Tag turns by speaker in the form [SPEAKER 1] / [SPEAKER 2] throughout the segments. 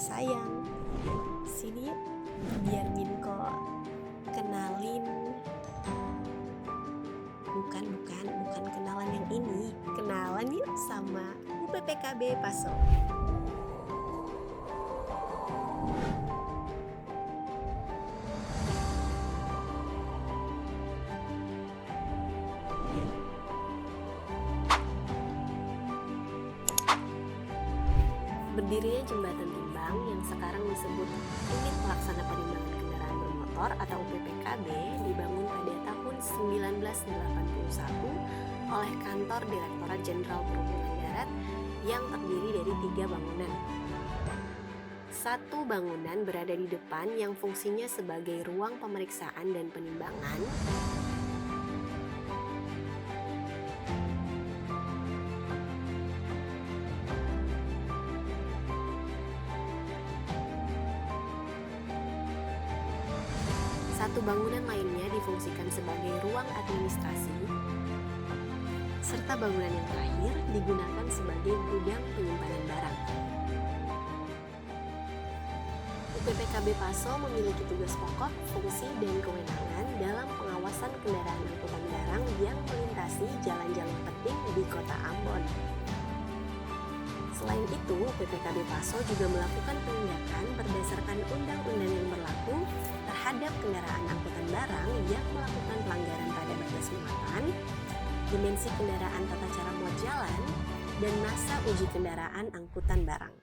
[SPEAKER 1] sayang. Sini yuk, biar Minko kenalin. Bukan kenalan yang ini. Kenalan yuk sama UPPKB Paso. Berdirinya jembatan timbang yang sekarang disebut Unit Pelaksana Penimbangan Kendaraan Bermotor atau UPPKB dibangun pada tahun 1981 oleh Kantor Direktorat Jenderal Perhubungan Darat yang terdiri dari 3 bangunan. Satu bangunan berada di depan yang fungsinya sebagai ruang pemeriksaan dan penimbangan. Satu bangunan lainnya difungsikan sebagai ruang administrasi, serta bangunan yang terakhir digunakan sebagai gudang penyimpanan barang. UPPKB Paso memiliki tugas pokok, fungsi, dan kewenangan dalam pengawasan kendaraan angkutan barang yang melintasi jalan-jalan penting di Kota Ambon. Selain itu, UPPKB Paso juga melakukan penindakan berdasarkan undang-undang yang berlaku terhadap kendaraan angkutan barang yang melakukan pelanggaran pada batas muatan, dimensi kendaraan tata cara muat jalan, dan masa uji kendaraan angkutan barang.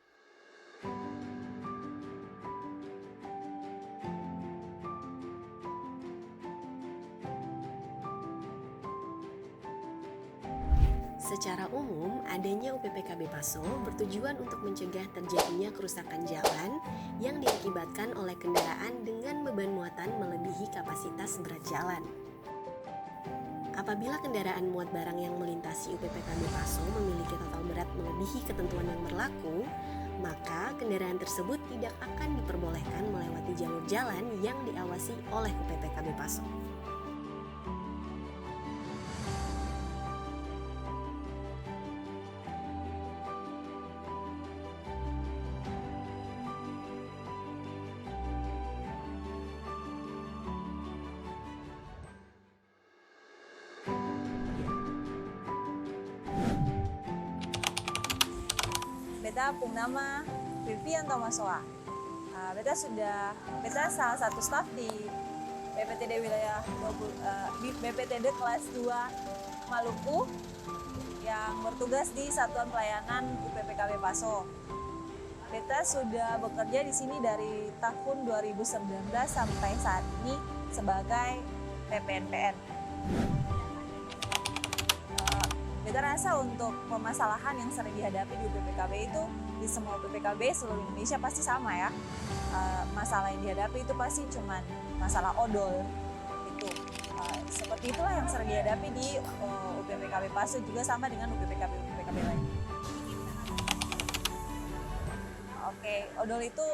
[SPEAKER 1] Secara umum, adanya UPPKB Paso bertujuan untuk mencegah terjadinya kerusakan jalan yang diakibatkan oleh kendaraan dengan beban muatan melebihi kapasitas berat jalan. Apabila kendaraan muat barang yang melintasi UPPKB Paso memiliki total berat melebihi ketentuan yang berlaku, maka kendaraan tersebut tidak akan diperbolehkan melewati jalur jalan yang diawasi oleh UPPKB Paso.
[SPEAKER 2] Beta pung nama Vivian Tomasoa. Beta salah satu staf di BPTD wilayah BPTD kelas 2 Maluku yang bertugas di Satuan Pelayanan UPPKB Paso. Beta sudah bekerja di sini dari tahun 2019 sampai saat ini sebagai PPNPN. Beta rasa untuk permasalahan yang sering dihadapi di UPPKB itu di semua UPPKB seluruh Indonesia pasti sama ya. Masalah yang dihadapi itu pasti cuma masalah odol itu. Seperti itulah yang sering dihadapi di UPPKB Paso juga sama dengan UPPKB lain. Oke, odol itu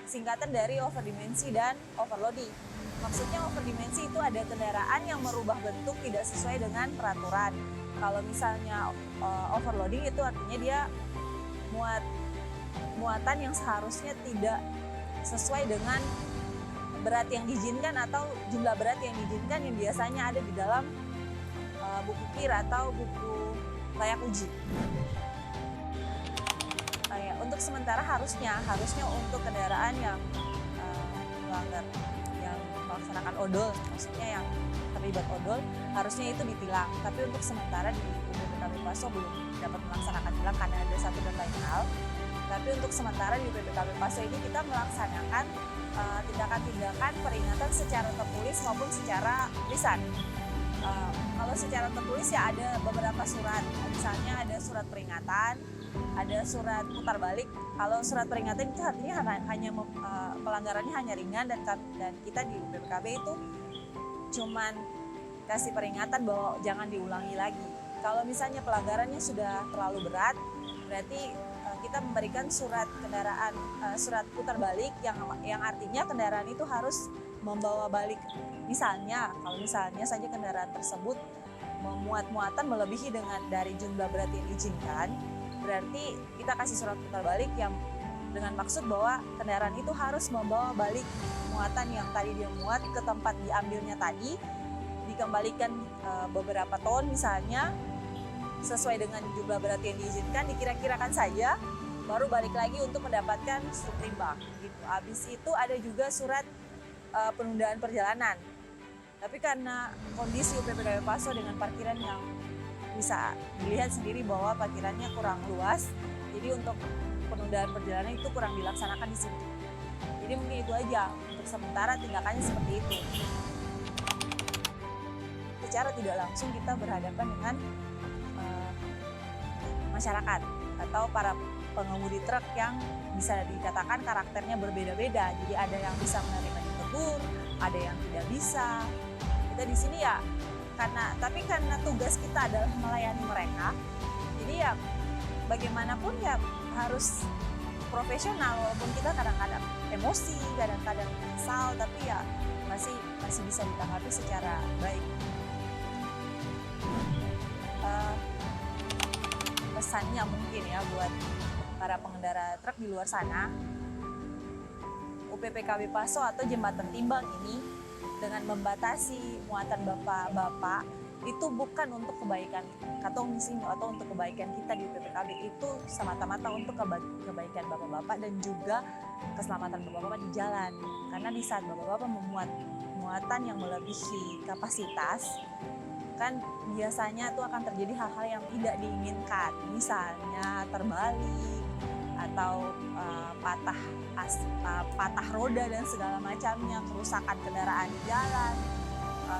[SPEAKER 2] singkatan dari overdimensi dan overloading. Maksudnya overdimensi itu ada kendaraan yang merubah bentuk tidak sesuai dengan peraturan. Kalau misalnya overloading itu artinya dia muatan yang seharusnya tidak sesuai dengan berat yang diizinkan atau jumlah berat yang diizinkan yang biasanya ada di dalam buku KIR atau buku layak uji. Untuk sementara harusnya untuk kendaraan yang melanggar melaksanakan odol, maksudnya yang terlibat odol, harusnya itu ditilang. Tapi untuk sementara di UPPKB Paso belum dapat melaksanakan tilang karena ada satu dan lain hal. Tapi untuk sementara di UPPKB Paso ini kita melaksanakan tindakan-tindakan peringatan secara tertulis maupun secara lisan. Kalau secara tertulis ya ada beberapa surat, misalnya ada surat peringatan, ada surat putar balik. Kalau surat peringatan itu artinya hanya pelanggarannya hanya ringan dan kita di UPPKB itu cuman kasih peringatan bahwa jangan diulangi lagi. Kalau misalnya pelanggarannya sudah terlalu berat, berarti kita memberikan surat putar balik yang artinya kendaraan itu harus membawa balik. Kalau misalnya saja kendaraan tersebut memuat muatan melebihi dari jumlah berat yang diizinkan, berarti kita kasih surat putar balik yang dengan maksud bahwa kendaraan itu harus membawa balik muatan yang tadi dia muat ke tempat diambilnya tadi, dikembalikan beberapa ton misalnya sesuai dengan jumlah berat yang diizinkan, dikira-kirakan saja, baru balik lagi untuk mendapatkan struk timbang gitu. Habis itu ada juga surat penundaan perjalanan. Tapi karena kondisi UPPKB Paso dengan parkiran yang bisa dilihat sendiri bahwa parkirannya kurang luas, jadi untuk penundaan perjalanan itu kurang dilaksanakan di sini. Jadi mungkin itu aja, untuk sementara tindakannya seperti itu. Secara tidak langsung kita berhadapan dengan masyarakat atau para pengemudi truk yang bisa dikatakan karakternya berbeda-beda. Jadi ada yang bisa menerima ditegur, ada yang tidak bisa. Kita di sini ya karena tugas kita adalah melayani mereka. Jadi ya bagaimanapun ya harus profesional, walaupun kita kadang-kadang emosi, kadang-kadang kesal, tapi ya masih bisa ditanggapi secara baik. Pesannya mungkin ya buat para pengendara truk di luar sana, UPPKB Paso atau jembatan timbang ini dengan membatasi muatan bapak-bapak itu bukan untuk kebaikan katong di sini atau untuk kebaikan kita di UPPKB, itu semata-mata untuk kebaikan bapak-bapak dan juga keselamatan bapak-bapak di jalan. Karena di saat bapak-bapak memuat muatan yang melebihi kapasitas, kan biasanya itu akan terjadi hal-hal yang tidak diinginkan, misalnya terbalik atau patah roda dan segala macamnya, kerusakan kendaraan di jalan.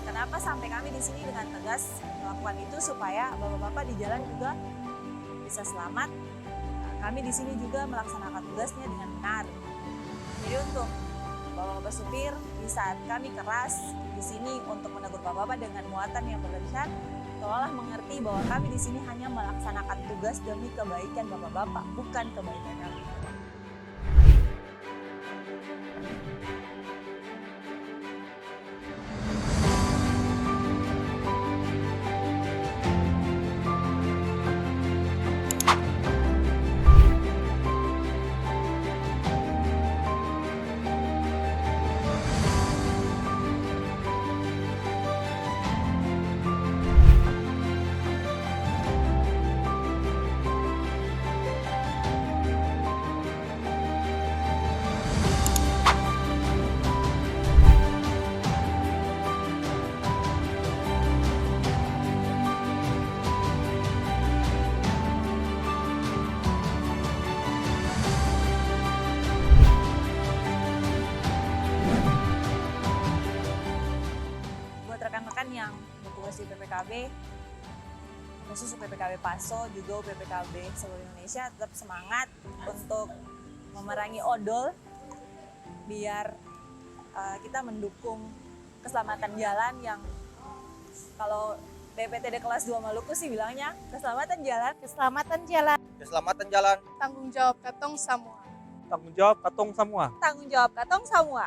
[SPEAKER 2] Kenapa sampai kami di sini dengan tegas melakukan itu supaya bapak-bapak di jalan juga bisa selamat. Kami di sini juga melaksanakan tugasnya dengan benar. Jadi untuk bapak-bapak supir, di saat kami keras di sini untuk menegur bapak-bapak dengan muatan yang berlebihan, tolonglah mengerti bahwa kami di sini hanya melaksanakan tugas demi kebaikan bapak-bapak, bukan kebaikan kami. Yang bertugas di UPPKB, khusus UPPKB Paso, juga UPPKB seluruh Indonesia, tetap semangat untuk memerangi odol biar kita mendukung keselamatan jalan yang kalau BPTD kelas 2 Maluku sih bilangnya keselamatan jalan.
[SPEAKER 3] Keselamatan jalan.
[SPEAKER 4] Keselamatan jalan.
[SPEAKER 3] Tanggung jawab katong semua.
[SPEAKER 4] Tanggung jawab katong semua.
[SPEAKER 2] Tanggung jawab katong semua.